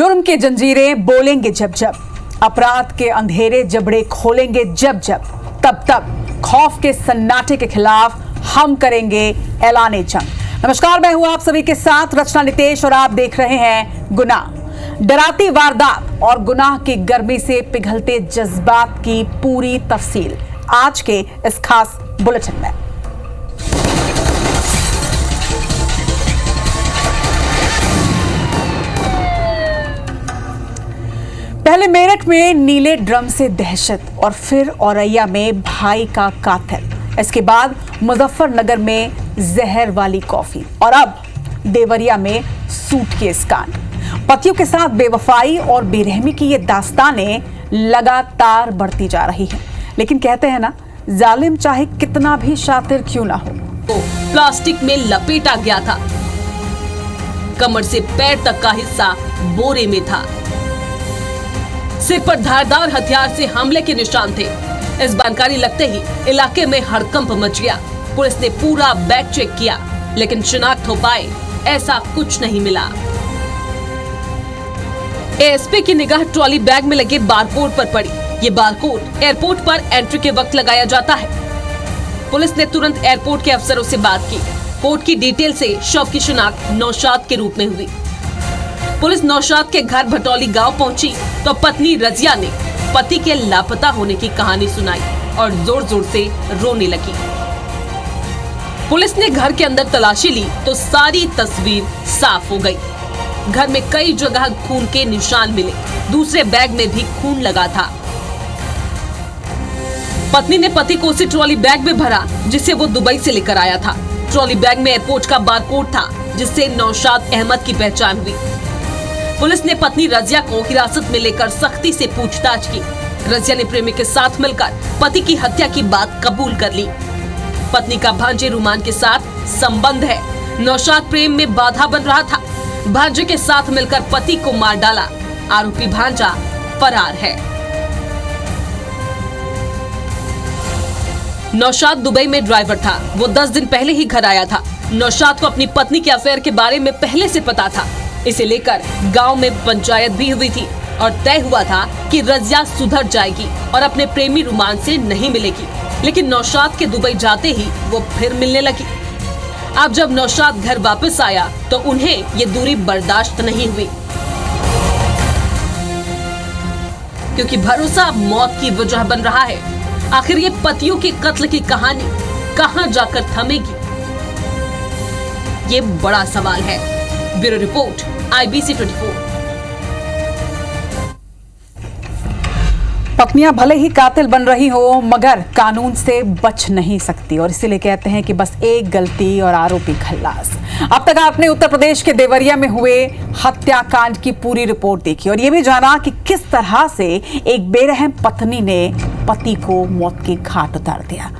जुर्म की जंजीरें बोलेंगे जब जब, अपराध के अंधेरे जबड़े खोलेंगे जब जब, तब तब खौफ के सन्नाटे के खिलाफ हम करेंगे ऐलाने जंग। नमस्कार, मैं हूं आप सभी के साथ रचना नितेश और आप देख रहे हैं गुनाह। डराती वारदात और गुनाह की गर्मी से पिघलते जज्बात की पूरी तफसील आज के इस खास बुलेटिन में। पहले मेरठ में नीले ड्रम से दहशत और फिर औरैया में भाई का कातिल, इसके बाद मुजफ्फरनगर में जहर वाली कॉफी और अब देवरिया में सूटकेस कांड। पतियों के साथ बेवफाई और बेरहमी की ये दास्तानें लगातार बढ़ती जा रही हैं। लेकिन कहते हैं ना, जालिम चाहे कितना भी शातिर क्यों ना हो, तो प्लास्टिक में लपेटा गया था। कमर से पैर तक का हिस्सा बोरे में था। सिर पर धारदार हथियार से हमले के निशान थे। इस जानकारी लगते ही इलाके में हड़कंप मच गया। पुलिस ने पूरा बैग चेक किया, लेकिन शिनाख्त हो पाए ऐसा कुछ नहीं मिला। एएसपी की निगाह ट्रॉली बैग में लगे बारकोड पर पड़ी। ये बारकोड एयरपोर्ट पर एंट्री के वक्त लगाया जाता है। पुलिस ने तुरंत एयरपोर्ट के अफसरों से बात की। कोड की डिटेल से शव की शिनाख्त नौशाद के रूप में हुई। पुलिस नौशाद के घर भटौली गांव पहुंची तो पत्नी रजिया ने पति के लापता होने की कहानी सुनाई और जोर जोर से रोने लगी। पुलिस ने घर के अंदर तलाशी ली तो सारी तस्वीर साफ हो गई। घर में कई जगह खून के निशान मिले। दूसरे बैग में भी खून लगा था। पत्नी ने पति को उसी ट्रॉली बैग में भरा जिसे वो दुबई से लेकर आया था। ट्रॉली बैग में एयरपोर्ट का बारकोड था, जिससे नौशाद अहमद की पहचान हुई। पुलिस ने पत्नी रजिया को हिरासत में लेकर सख्ती से पूछताछ की। रजिया ने प्रेमी के साथ मिलकर पति की हत्या की बात कबूल कर ली। पत्नी का भांजे रुमान के साथ संबंध है। नौशाद प्रेम में बाधा बन रहा था। भांजे के साथ मिलकर पति को मार डाला। आरोपी भांजा फरार है। नौशाद दुबई में ड्राइवर था। वो 10 दिन पहले ही घर आया था। नौशाद को अपनी पत्नी के अफेयर के बारे में पहले से पता था। इसे लेकर गांव में पंचायत भी हुई थी और तय हुआ था कि रजिया सुधर जाएगी और अपने प्रेमी रुमान से नहीं मिलेगी। लेकिन नौशाद के दुबई जाते ही वो फिर मिलने लगी। अब जब नौशाद घर वापस आया तो उन्हें ये दूरी बर्दाश्त नहीं हुई, क्योंकि भरोसा अब मौत की वजह बन रहा है। आखिर ये पतियों के कत्ल की कहानी कहां जाकर थमेगी, ये बड़ा सवाल है। Bureau report, IBC 24। पत्नियां भले ही कातिल बन रही हो, मगर कानून से बच नहीं सकती और इसीलिए कहते हैं कि बस एक गलती और आरोपी खल्लास। अब तक आपने उत्तर प्रदेश के देवरिया में हुए हत्याकांड की पूरी रिपोर्ट देखी और ये भी जाना कि किस तरह से एक बेरहम पत्नी ने पति को मौत के घाट उतार दिया।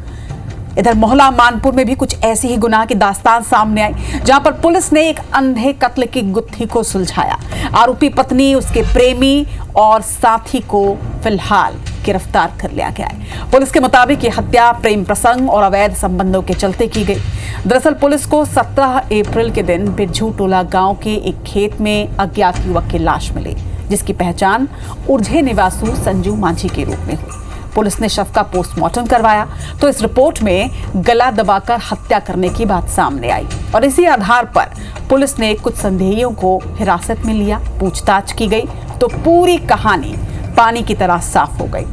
इधर मोहल्ला मानपुर में भी कुछ ऐसी ही गुनाह की दास्तान सामने आई, जहां पर पुलिस ने एक अंधे कत्ल की गुत्थी को सुलझाया। आरोपी पत्नी, उसके प्रेमी और साथी को फिलहाल गिरफ्तार कर लिया गया है। पुलिस के मुताबिक ये हत्या प्रेम प्रसंग और अवैध संबंधों के चलते की गई। दरअसल पुलिस को 17 अप्रैल के दिन बिरजू टोला गांव के एक खेत में अज्ञात युवक की लाश मिली, जिसकी पहचान उर्झे निवासी संजू मांझी के रूप में हुई। पुलिस ने शव का पोस्टमार्टम करवाया तो इस रिपोर्ट में गला दबाकर हत्या करने की बात सामने आई और इसी आधार पर पुलिस ने कुछ संदेहियों को हिरासत में लिया। पूछताछ की गई तो पूरी कहानी पानी की तरह साफ हो गई।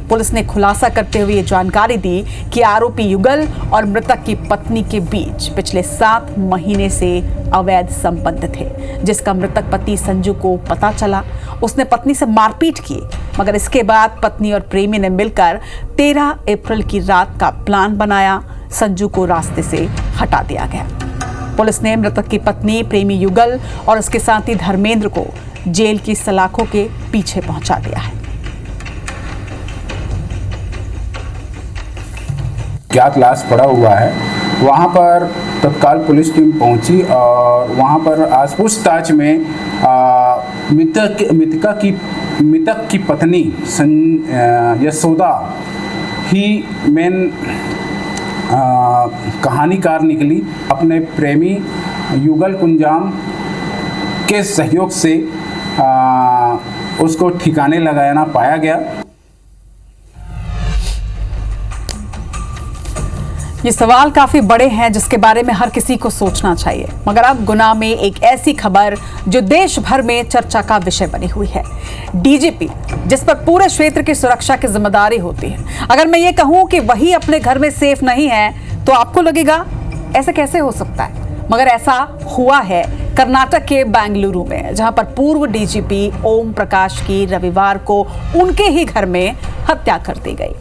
पुलिस ने खुलासा करते हुए ये जानकारी दी कि आरोपी युगल और मृतक की पत्नी के बीच पिछले 7 महीने से अवैध संबंध थे, जिसका मृतक पति संजू को पता चला। उसने पत्नी से मारपीट की, मगर इसके बाद पत्नी और प्रेमी ने मिलकर 13 अप्रैल की रात का प्लान बनाया। संजू को रास्ते से हटा दिया गया। पुलिस ने मृतक की पत्नी, प्रेमी युगल और उसके साथी धर्मेंद्र को जेल की सलाखों के पीछे पहुंचा दिया है। ज्ञात लाश पड़ा हुआ है। वहाँ पर तत्काल पुलिस टीम पहुंची और वहाँ पर आज पूछताछ में मृतक की पत्नी यशोदा ही मेन कहानीकार निकली। अपने प्रेमी युगल कुंजाम के सहयोग से उसको ठिकाने लगाना पाया गया। ये सवाल काफी बड़े हैं जिसके बारे में हर किसी को सोचना चाहिए, मगर अब गुना में एक ऐसी खबर जो देश भर में चर्चा का विषय बनी हुई है। डीजीपी, जिस पर पूरे क्षेत्र की सुरक्षा की जिम्मेदारी होती है, अगर मैं ये कहूं कि वही अपने घर में सेफ नहीं है तो आपको लगेगा ऐसा कैसे हो सकता है, मगर ऐसा हुआ है कर्नाटक के बेंगलुरु में, जहां पर पूर्व डीजीपी ओम प्रकाश की रविवार को उनके ही घर में हत्या कर दी गई।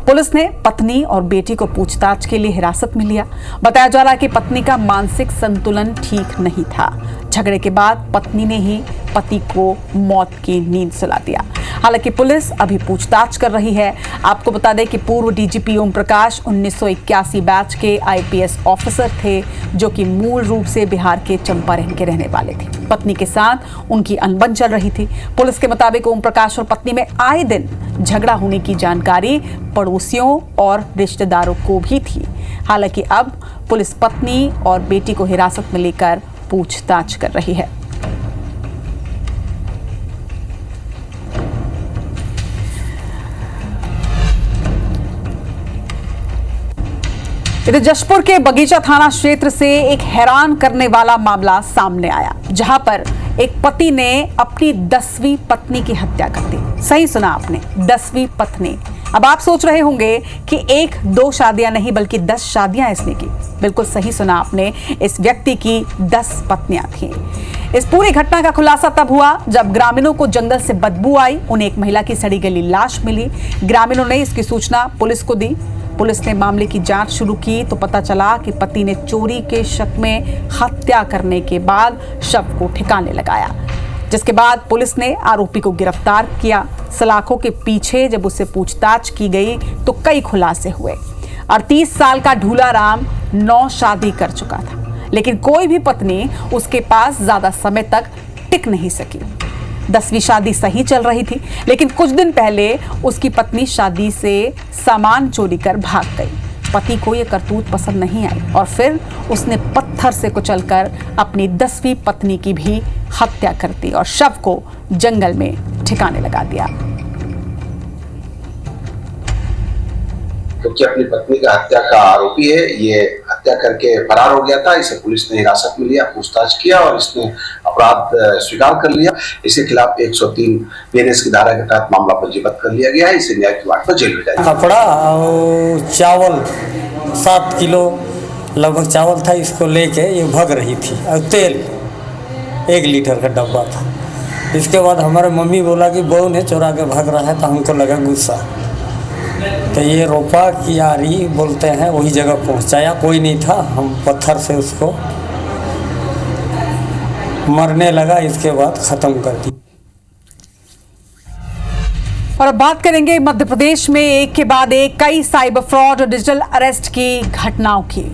पुलिस ने पत्नी और बेटी को पूछताछ के लिए हिरासत में लिया। बताया जा रहा है कि पत्नी का मानसिक संतुलन ठीक नहीं था। झगड़े के बाद पत्नी ने ही पति को मौत की नींद सुला दिया। हालांकि पुलिस अभी पूछताछ कर रही है। आपको बता दें कि पूर्व डीजीपी ओम प्रकाश 1981 बैच के आईपीएस ऑफिसर थे, जो कि मूल रूप से बिहार के चंपारण के रहने वाले थे। पत्नी के साथ उनकी अनबन चल रही थी। पुलिस के मुताबिक ओम प्रकाश और पत्नी में आए दिन झगड़ा होने की जानकारी पड़ोसियों और रिश्तेदारों को भी थी। हालांकि अब पुलिस पत्नी और बेटी को हिरासत में लेकर पूछताछ कर रही है। इधर जशपुर के बगीचा थाना क्षेत्र से एक हैरान करने वाला मामला सामने आया, जहां पर एक पति ने अपनी 10वीं पत्नी की हत्या कर दी। सही सुना आपने, 10वीं पत्नी। अब आप सोच रहे होंगे कि 1-2 शादियां नहीं बल्कि 10 शादियां इसने की। बिल्कुल सही सुना आपने, इस व्यक्ति की 10 पत्नियां थीं। इस पूरी घटना का खुलासा तब हुआ जब ग्रामीणों को जंगल से बदबू आई। उन्हें एक महिला की सड़ी गली लाश मिली। ग्रामीणों ने इसकी सूचना पुलिस को दी। पुलिस ने मामले की जांच शुरू की तो पता चला कि पति ने चोरी के शक में हत्या करने के बाद शव को ठिकाने लगाया, जिसके बाद पुलिस ने आरोपी को गिरफ्तार किया। सलाखों के पीछे जब उससे पूछताछ की गई तो कई खुलासे हुए। 38 साल का ढूला राम 9 शादी कर चुका था, लेकिन कोई भी पत्नी उसके पास ज्यादा समय तक टिक नहीं सकी। 10वीं शादी सही चल रही थी, लेकिन कुछ दिन पहले उसकी पत्नी शादी से सामान चोरी कर भाग गई। पति को यह करतूत पसंद नहीं आई और फिर उसने पत्थर से कुचलकर अपनी 10वीं पत्नी की भी हत्या कर दी और शव को जंगल में ठिकाने लगा दिया। क्योंकि अपनी पत्नी का हत्या का आरोपी है, ये हत्या करके फरार हो गया था। इसे पुलिस ने हिरासत में लिया, पूछताछ किया और इसने अपराध स्वीकार कर लिया। इसके खिलाफ 103 बीएनएस की धारा के तहत मामला पंजीबद्ध कर लिया गया है। इसे न्यायिक वार्ड पर जेल भेजा जाएगा। कपड़ा और चावल 7 किलो लगभग चावल था, इसको लेके ये भाग रही थी और तेल 1 लीटर का डब्बा था। इसके बाद हमारे मम्मी बोला कि बहू ने चुरा के भाग रहा है, तो हमको लगा गुस्सा, तो ये रोपा की आरी बोलते हैं, वही जगह पहुंचाया। कोई नहीं था, हम पत्थर से उसको मरने लगा, इसके बाद खत्म कर दी। और अब बात करेंगे मध्य प्रदेश में एक के बाद एक कई साइबर फ्रॉड और डिजिटल अरेस्ट की घटनाओं की।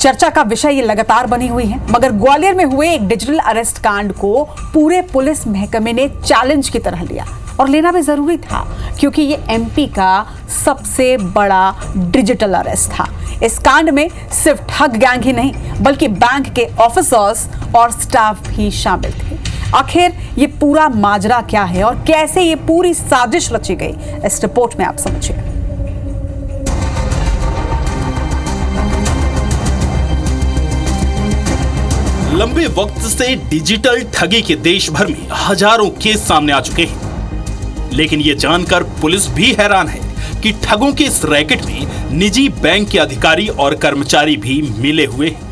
चर्चा का विषय ये लगातार बनी हुई है, मगर ग्वालियर में हुए एक डिजिटल अरेस्ट कांड को पूरे पुलिस महकमे ने चैलेंज की तरह लिया और लेना भी जरूरी था, क्योंकि ये एमपी का सबसे बड़ा डिजिटल अरेस्ट था। इस कांड में सिर्फ ठग गैंग ही नहीं बल्कि बैंक के ऑफिसर्स और स्टाफ भी शामिल थे। आखिर ये पूरा माजरा क्या है और कैसे ये पूरी साजिश रची गई, इस रिपोर्ट में आप समझिए। लंबे वक्त से डिजिटल ठगी के देश भर में हजारों केस सामने आ चुके हैं, लेकिन ये जानकर पुलिस भी हैरान है कि ठगों के इस रैकेट में निजी बैंक के अधिकारी और कर्मचारी भी मिले हुए हैं।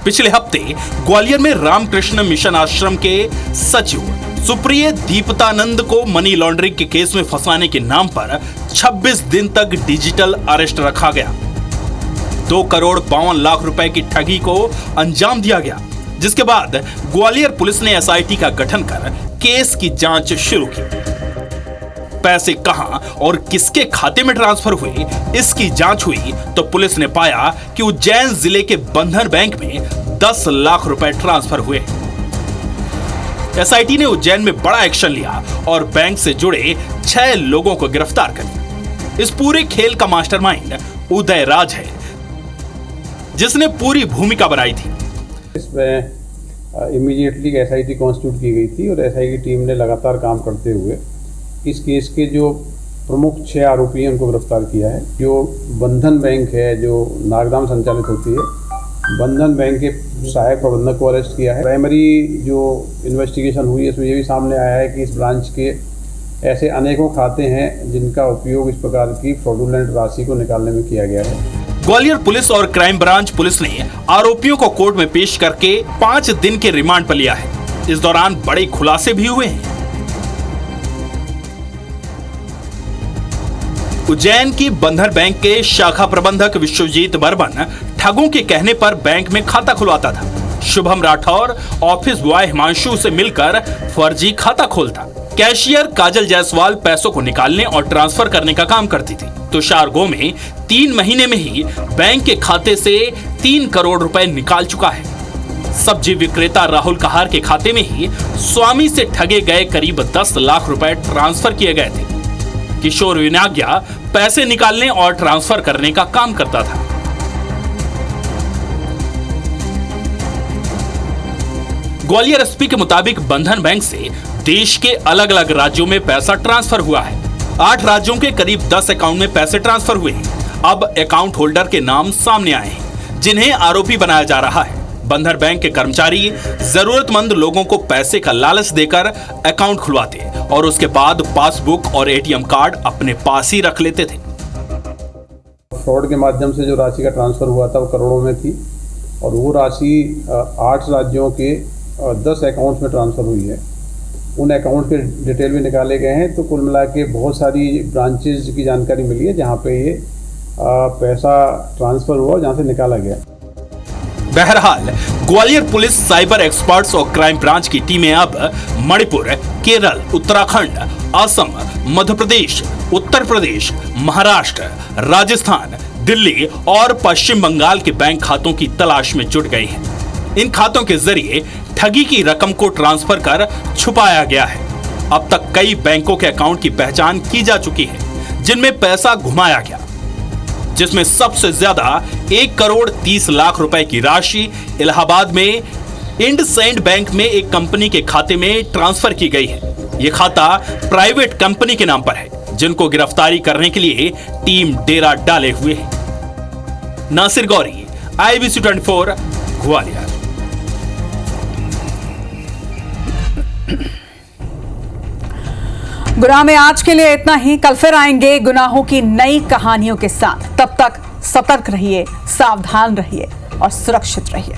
पिछले हफ्ते ग्वालियर में रामकृष्ण मिशन आश्रम के सचिव सुप्रिय दीपतानंद को मनी लॉन्ड्रिंग के केस में फंसाने के नाम पर 26 दिन तक डिजिटल अरेस्ट रखा गया। 2,52,00,000 रुपए की ठगी को अंजाम दिया गया, जिसके बाद ग्वालियर पुलिस ने एसआईटी का गठन कर केस की जांच शुरू की। पैसे कहां और किसके खाते में ट्रांसफर हुए, इसकी जांच हुई तो पुलिस ने पाया कि उज्जैन जिले के बंधन बैंक में 10 लाख रुपए ट्रांसफर हुए। एसआईटी ने उज्जैन में बड़ा एक्शन लिया और बैंक से जुड़े 6 लोगों को गिरफ्तार कर लिया। इस पूरे खेल का मास्टरमाइंड उदय राज है, जिसने पूरी भूमिका बनाई थी। इसमें इमीडिएटली SIT कॉन्स्टिट्यूट की गई थी और SI की टीम ने लगातार काम करते हुए इस केस के जो प्रमुख 6 आरोपी हैं उनको गिरफ्तार किया है। जो बंधन बैंक है जो नागदाम संचालित होती है, बंधन बैंक के सहायक प्रबंधक को अरेस्ट किया है। प्राइमरी जो इन्वेस्टिगेशन हुई है इसमें ये भी सामने आया है कि इस ब्रांच के ऐसे अनेकों खाते हैं जिनका उपयोग इस प्रकार की फ्रॉडुलेंट राशि को निकालने में किया गया है। ग्वालियर पुलिस और क्राइम ब्रांच पुलिस ने आरोपियों को कोर्ट में पेश करके 5 दिन के रिमांड पर लिया है। इस दौरान बड़े खुलासे भी हुए हैं। उज्जैन की बंधन बैंक के शाखा प्रबंधक विश्वजीत बर्मन ठगों के कहने पर बैंक में खाता खुलवाता था। शुभम राठौर ऑफिस बॉय हिमांशु से मिलकर फर्जी खाता खोलता। कैशियर काजल जायसवाल पैसों को निकालने और ट्रांसफर करने का काम करती थी। तुषार गोमे 3 महीने में ही बैंक के खाते से 3 करोड़ रुपए निकाल चुका है। सब्जी विक्रेता राहुल कहार के खाते में ही स्वामी से ठगे गए करीब 10 लाख रुपए ट्रांसफर किए गए थे। किशोर विनाग्या पैसे निकालने और ट्रांसफर करने का काम करता था। ग्वालियर एसपी के मुताबिक बंधन बैंक से देश के अलग अलग राज्यों में पैसा ट्रांसफर हुआ है। 8 राज्यों के करीब 10 अकाउंट में पैसे ट्रांसफर हुए हैं। अब अकाउंट होल्डर के नाम सामने आए हैं जिन्हें आरोपी बनाया जा रहा है। बंधन बैंक के कर्मचारी जरूरतमंद लोगों को पैसे का लालच देकर अकाउंट खुलवाते और उसके बाद पासबुक और ATM कार्ड अपने पास ही रख लेते थे। फ्रॉड के माध्यम से जो राशि का ट्रांसफर हुआ था वो करोड़ों में थी और वो राशि 8 राज्यों के 10 अकाउंट्स में ट्रांसफर हुई है। उन अकाउंट के डिटेल भी निकाले गए हैं। तो कुल मिला के बहुत सारी ब्रांचेज की जानकारी मिली है जहाँ पे ये पैसा ट्रांसफर हुआ, जहाँ से निकाला गया। बहरहाल ग्वालियर पुलिस साइबर एक्सपर्ट्स और क्राइम ब्रांच की टीमें अब मणिपुर, केरल, उत्तराखंड, असम, मध्य प्रदेश, उत्तर प्रदेश, महाराष्ट्र, राजस्थान, दिल्ली और पश्चिम बंगाल के बैंक खातों की तलाश में जुट गई हैं। इन खातों के जरिए ठगी की रकम को ट्रांसफर कर छुपाया गया है। अब तक कई बैंकों के अकाउंट की पहचान की जा चुकी है जिनमें पैसा घुमाया गया, जिसमें सबसे ज्यादा 1 करोड़ 30 लाख रुपए की राशि इलाहाबाद में इंडसइंड बैंक में एक कंपनी के खाते में ट्रांसफर की गई है। यह खाता प्राइवेट कंपनी के नाम पर है, जिनको गिरफ्तारी करने के लिए टीम डेरा डाले हुए है। नासिर गौरी, IBC 24, ग्वालियर। गुनाह में आज के लिए इतना ही। कल फिर आएंगे गुनाहों की नई कहानियों के साथ। तब तक सतर्क रहिए, सावधान रहिए और सुरक्षित रहिए।